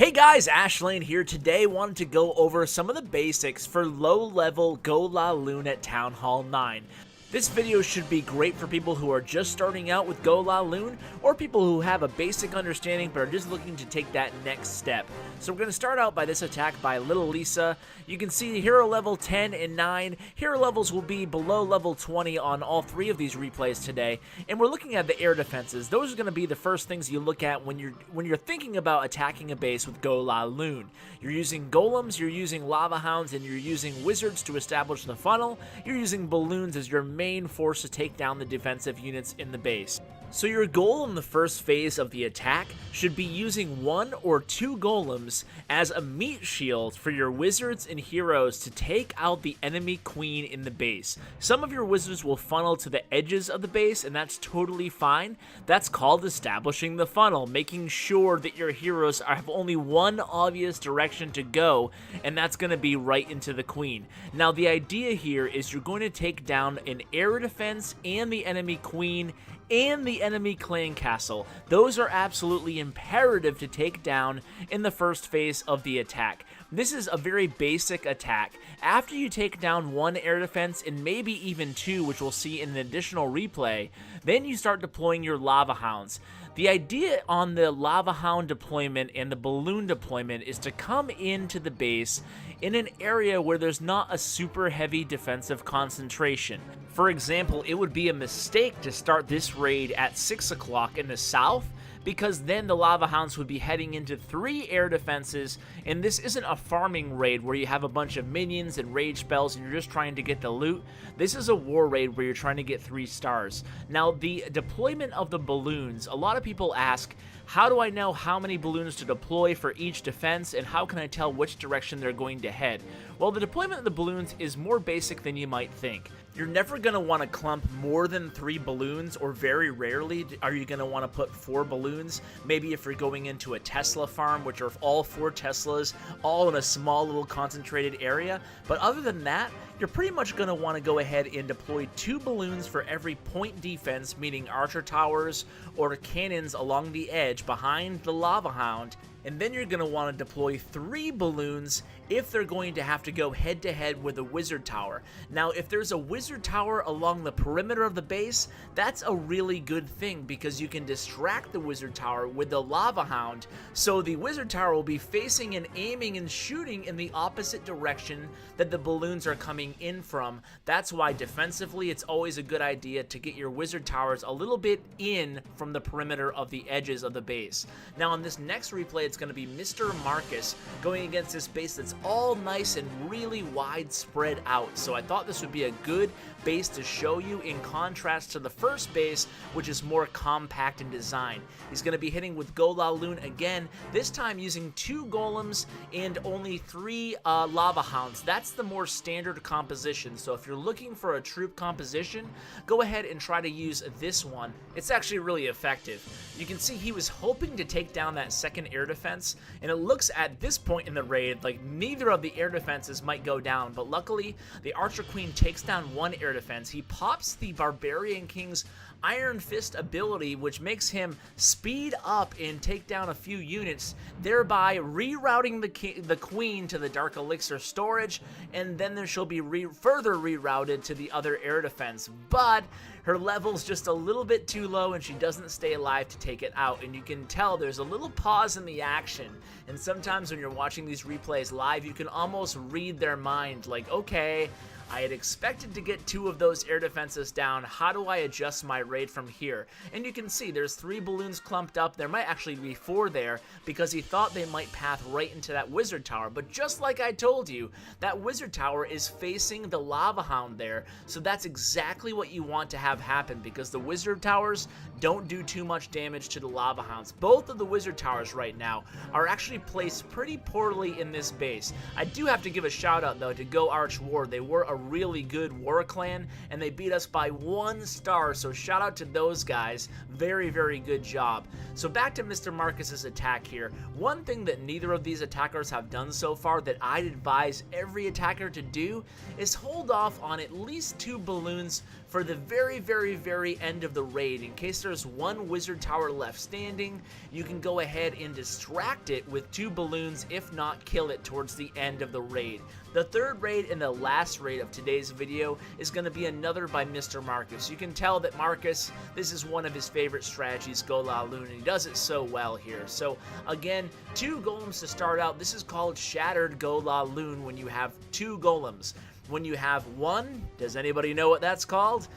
Hey guys, Ashlane here. Today wanted to go over some of the basics for low-level GoLaLoon at Town Hall 9. This video should be great for people who are just starting out with GoLaLoon or people who have a basic understanding but are just looking to take that next step. So we're going to start out by this attack by Little Lisa. You can see hero level 10 and 9. Hero levels will be below level 20 on all three of these replays today. And we're looking at the air defenses. Those are going to be the first things you look at when you're thinking about attacking a base with GoLaLoon. You're using golems, you're using lava hounds, and you're using wizards to establish the funnel. You're using balloons as your main force to take down the defensive units in the base. So your goal in the first phase of the attack should be using 1 or 2 golems as a meat shield for your wizards and heroes to take out the enemy queen in the base. Some of your wizards will funnel to the edges of the base, and that's totally fine. That's called establishing the funnel, making sure that your heroes have only one obvious direction to go, and that's going to be right into the queen. Now the idea here is you're going to take down an air defense and the enemy queen and the enemy clan castle. Those are absolutely imperative to take down in the first phase of the attack. This is a very basic attack. After you take down 1 air defense and maybe even 2, which we'll see in an additional replay, then you start deploying your lava hounds. The idea on the lava hound deployment and the balloon deployment is to come into the base in an area where there's not a super heavy defensive concentration. For example, it would be a mistake to start this raid at 6 o'clock in the south, because then the lava hounds would be heading into 3 air defenses, and this isn't a farming raid where you have a bunch of minions and rage spells and you're just trying to get the loot. This is a war raid where you're trying to get 3 stars. Now, the deployment of the balloons, a lot of people ask, how do I know how many balloons to deploy for each defense, and how can I tell which direction they're going to head? Well, the deployment of the balloons is more basic than you might think. You're never going to want to clump more than 3 balloons, or very rarely are you going to want to put 4 balloons. Maybe if you're going into a Tesla farm, which are all 4 Teslas, all in a small little concentrated area. But other than that, you're pretty much going to want to go ahead and deploy 2 balloons for every point defense, meaning archer towers or cannons along the edge behind the lava hound. And then you're going to want to deploy 3 balloons if they're going to have to go head-to-head with a wizard tower. Now, if there's a wizard tower along the perimeter of the base, that's a really good thing because you can distract the wizard tower with the lava hound, so the wizard tower will be facing and aiming and shooting in the opposite direction that the balloons are coming in from. That's why defensively it's always a good idea to get your wizard towers a little bit in from the perimeter of the edges of the base. Now, on this next replay, it's going to be Mr. Marcus going against this base that's all nice and really wide spread out. So I thought this would be a good base to show you in contrast to the first base, which is more compact in design. He's going to be hitting with GoLaLoon again, this time using 2 golems and only 3 lava hounds. That's the more standard composition. So if you're looking for a troop composition, go ahead and try to use this one. It's actually really effective. You can see he was hoping to take down that second air defense, and it looks at this point in the raid like neither of the air defenses might go down, but luckily the Archer Queen takes down 1 air defense. He pops the Barbarian King's Iron Fist ability, which makes him speed up and take down a few units, thereby rerouting the Queen to the Dark Elixir storage, and then she'll be further rerouted to the other air defense. But her level's just a little bit too low and she doesn't stay alive to take it out, and you can tell there's a little pause in the action. And sometimes when you're watching these replays live, you can almost read their mind, like, okay, I had expected to get 2 of those air defenses down. How do I adjust my raid from here? And you can see there's 3 balloons clumped up. There might actually be 4 there because he thought they might path right into that wizard tower. But just like I told you, that wizard tower is facing the lava hound there. So that's exactly what you want to have happen, because the wizard towers don't do too much damage to the lava hounds. Both of the wizard towers right now are actually placed pretty poorly in this base. I do have to give a shout out though to Go Arch War. They were a really good war clan and they beat us by 1 star, so shout out to those guys. Very, very good job. So back to Mr. Marcus's attack here. One thing that neither of these attackers have done so far that I'd advise every attacker to do is hold off on at least 2 balloons for the very end of the raid. In case there's one wizard tower left standing, you can go ahead and distract it with 2 balloons, if not kill it towards the end of the raid. The third raid and the last raid of today's video is going to be another by Mr. Marcus. You can tell that Marcus, this is one of his favorite strategies, GoLaLoon, and he does it so well here. So again, 2 golems to start out. This is called Shattered GoLaLoon when you have 2 golems. When you have 1, does anybody know what that's called?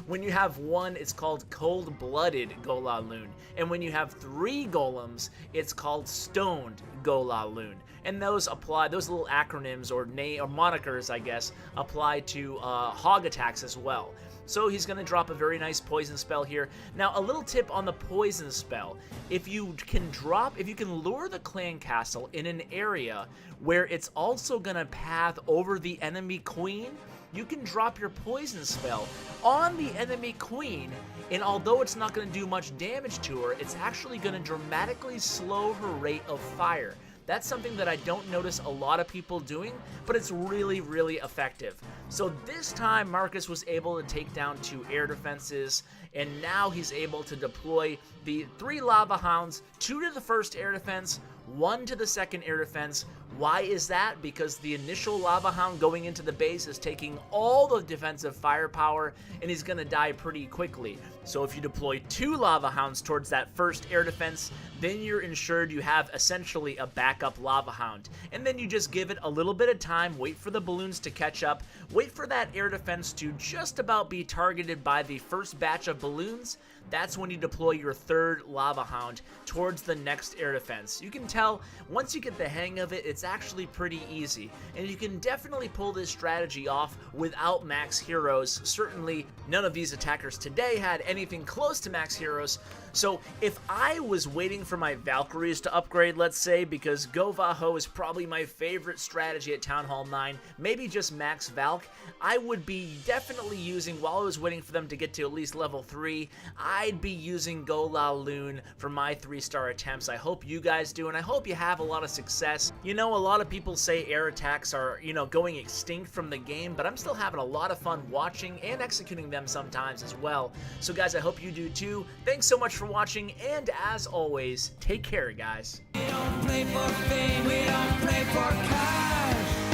When you have 1, it's called Cold-Blooded GoLaLoon. And when you have 3 golems, it's called Stoned GoLaLoon. And those apply, those little acronyms or monikers, I guess, apply to hog attacks as well. So he's going to drop a very nice poison spell here. Now, a little tip on the poison spell. If you can lure the clan castle in an area where it's also going to path over the enemy queen, you can drop your poison spell on the enemy queen, and although it's not going to do much damage to her, it's actually going to dramatically slow her rate of fire. That's something that I don't notice a lot of people doing, but it's really effective. So this time Marcus was able to take down 2 air defenses, and now he's able to deploy the 3 Lava Hounds, 2 to the first air defense, 1 to the second air defense. Why is that? Because the initial Lava Hound going into the base is taking all the defensive firepower, and he's going to die pretty quickly. So if you deploy 2 Lava Hounds towards that first air defense, then you're ensured you have essentially a backup Lava Hound. And then you just give it a little bit of time, wait for the balloons to catch up, wait for that air defense to just about be targeted by the first batch of balloons. That's when you deploy your 3rd Lava Hound towards the next air defense. You can tell, once you get the hang of it, it's actually pretty easy. And you can definitely pull this strategy off without max heroes. Certainly, none of these attackers today had anything close to max heroes. So if I was waiting for my Valkyries to upgrade, let's say, because Go-Vaho is probably my favorite strategy at Town Hall 9, maybe just max Valk, I would be definitely using, while I was waiting for them to get to at least level 3, I'd be using GoLaLoon for my 3-star attempts. I hope you guys do, and I hope you have a lot of success. You know, a lot of people say air attacks are, going extinct from the game, but I'm still having a lot of fun watching and executing them sometimes as well. So guys, I hope you do too. Thanks so much for watching, and as always, take care, guys. We don't play for fame, we don't play for cash.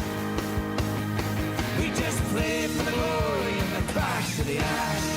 We just play for the glory and the crash of the ash.